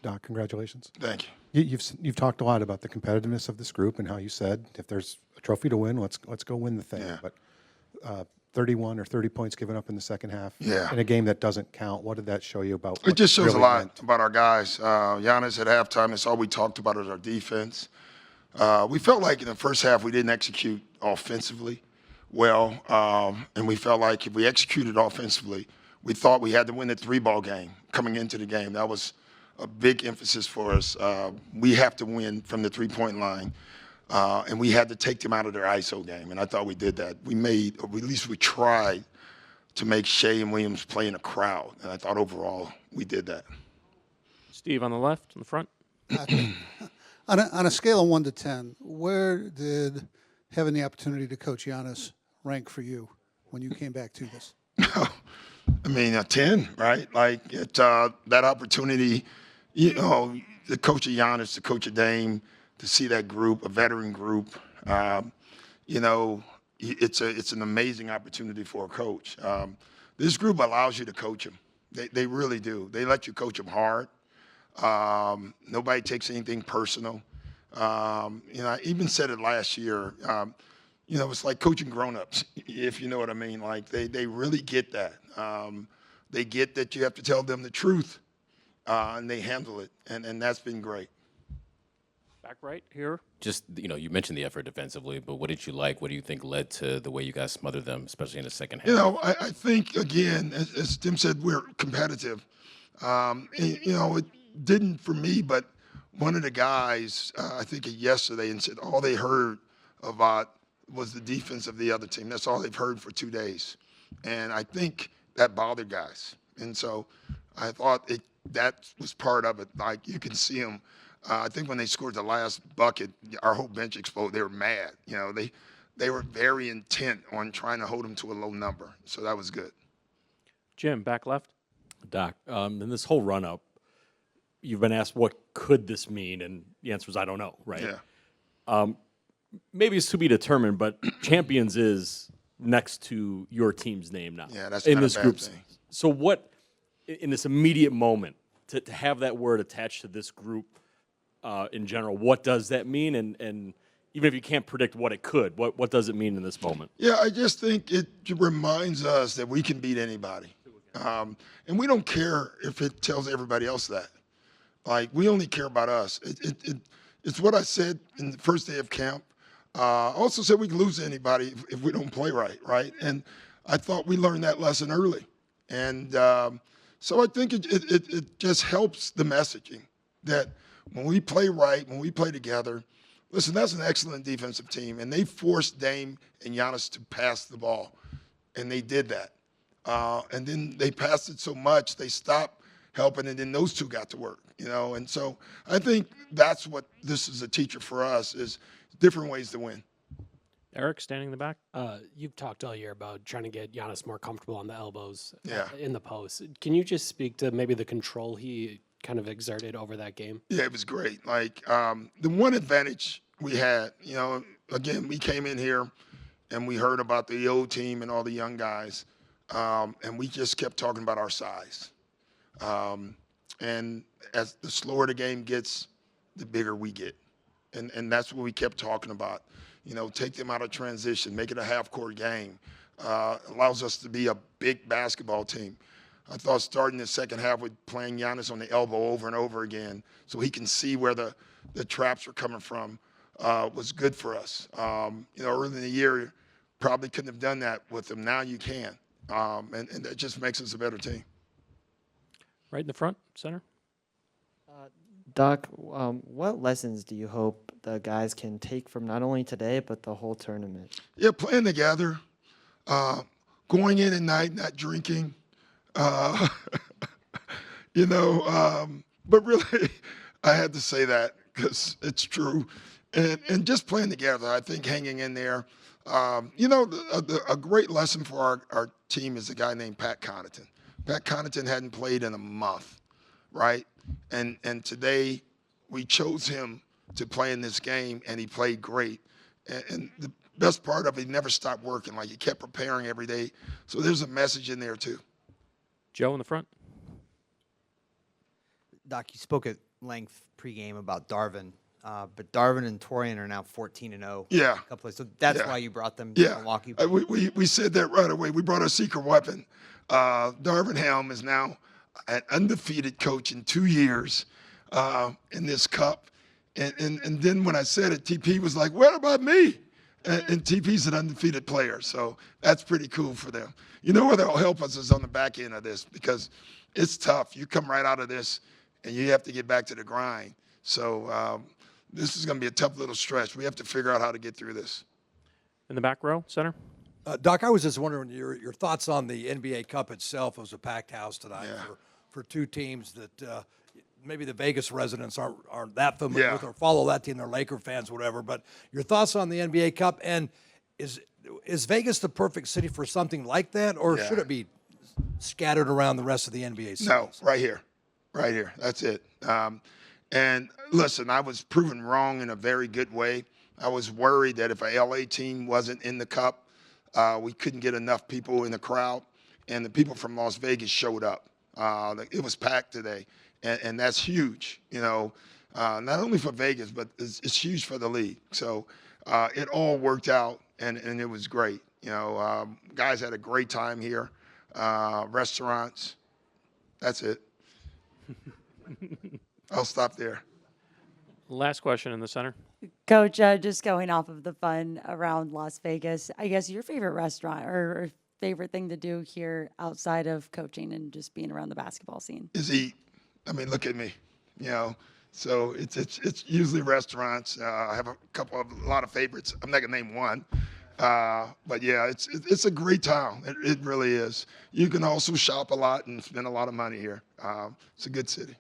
Doc, congratulations. Thank you. You've talked a lot about the competitiveness of this group and how you said if there's a trophy to win, let's go win the thing. Yeah. But 31 or 30 points given up in the second half Yeah. in a game that doesn't count. What did that show you about? It just shows really a lot meant? about our guys. Giannis at halftime, that's all we talked about is our defense. We felt like in the first half we didn't execute offensively well, and we felt like if we executed offensively, we thought we had to win the 3-ball game coming into the game. That was a big emphasis for us. We have to win from the 3-point line, and we had to take them out of their ISO game, and I thought we did that. We made, or at least we tried, to make Shea and Williams play in a crowd, and I thought overall we did that. Steve on the left, in the front. On a scale of 1 to 10, where did having the opportunity to coach Giannis rank for you when you came back to this? I mean, a 10, right? Like that opportunity, you know, the coach of Giannis, the coach of Dame, to see that group, a veteran group, you know, it's an amazing opportunity for a coach. This group allows you to coach them. They really do. They let you coach them hard. Nobody takes anything personal. You know, I even said it last year. You know, it's like coaching grown-ups, if you know what I mean. Like they really get that. They get that you have to tell them the truth, and they handle it, and that's been great. Back right here. Just, you know, you mentioned the effort defensively, but what did you like? What do you think led to the way you guys smothered them, especially in the second half? You know, I think, again, as Tim said, we're competitive. And, you know, it didn't for me, but one of the guys, I think yesterday, and said all they heard about was the defense of the other team. That's all they've heard for 2 days. And I think that bothered guys. And so I thought that was part of it. Like, you can see them. I think when they scored the last bucket, our whole bench exploded. They were mad. You know, they were very intent on trying to hold them to a low number. So that was good. Jim, back left. Doc, in this whole run-up, you've been asked what could this mean, and the answer is I don't know, right? Yeah. Maybe it's to be determined, but champions is next to your team's name now. Yeah, that's in not a this bad group. thing. So what, in this immediate moment, to have that word attached to this group in general, what does that mean? And even if you can't predict what it could, what does it mean in this moment? Yeah, I just think it reminds us that we can beat anybody. And we don't care if it tells everybody else that. Like, we only care about us. It's what I said in the first day of camp. I also said we can lose to anybody if we don't play right? And I thought we learned that lesson early. And so I think it just helps the messaging that when we play right, when we play together, listen, that's an excellent defensive team. And they forced Dame and Giannis to pass the ball. And they did that. And then they passed it so much, they stopped helping, and then those two got to work, you know. And so I think that's what this is a teacher for us, is different ways to win. Eric, standing in the back. You've talked all year about trying to get Giannis more comfortable on the elbows in the post. Can you just speak to maybe the control he kind of exerted over that game? Yeah, it was great. Like, the one advantage we had, you know, again, we came in here and we heard about the old team and all the young guys, and we just kept talking about our size. And as the slower the game gets, the bigger we get. And that's what we kept talking about. You know, take them out of transition, make it a half-court game. Allows us to be a big basketball team. I thought starting the second half with playing Giannis on the elbow over and over again so he can see where the traps are coming from was good for us. You know, early in the year, probably couldn't have done that with him. Now you can. And that just makes us a better team. Right in the front, center. Doc, what lessons do you hope the guys can take from not only today but the whole tournament? Yeah, playing together, going in at night, not drinking, you know. But really, I had to say that because it's true. And just playing together, I think hanging in there. You know, a great lesson for our team is a guy named Pat Connaughton. Pat Connaughton hadn't played in a month, right? And today we chose him to play in this game, and he played great. And the best part of it, he never stopped working. Like, he kept preparing every day. So there's a message in there, too. Joe in the front. Doc, you spoke at length pregame about Darvin, but Darvin and Torian are now 14-0. Yeah. So that's Yeah. why you brought them to Yeah, Milwaukee. we said that right away. We brought our secret weapon. Darvin Helm is now an undefeated coach in 2 years in this cup. And then when I said it, TP was like, what about me? And TP's an undefeated player, so that's pretty cool for them. You know where they'll help us is on the back end of this, because it's tough. You come right out of this, and you have to get back to the grind. So this is going to be a tough little stretch. We have to figure out how to get through this. In the back row, center. Doc, I was just wondering your thoughts on the NBA Cup itself. It was a packed house tonight Yeah. for two teams that maybe the Vegas residents aren't that familiar Yeah. with or follow that team. They're Laker fans, whatever. But your thoughts on the NBA Cup, and is Vegas the perfect city for something like that, or Yeah. should it be scattered around the rest of the NBA cities? No, right here. That's it. And listen, I was proven wrong in a very good way. I was worried that if a LA team wasn't in the cup, we couldn't get enough people in the crowd. And the people from Las Vegas showed up. It was packed today. And that's huge, not only for Vegas, but it's huge for the league. So it all worked out, and it was great. Guys had a great time here. Restaurants. That's it. I'll stop there. Last question in the center. Coach, just going off of the fun around Las Vegas, I guess your favorite restaurant or favorite thing to do here outside of coaching and just being around the basketball scene? Is eat. I mean, look at me, So it's usually restaurants. I have a lot of favorites. I'm not gonna name one, but yeah, it's a great town. It really is. You can also shop a lot and spend a lot of money here. It's a good city.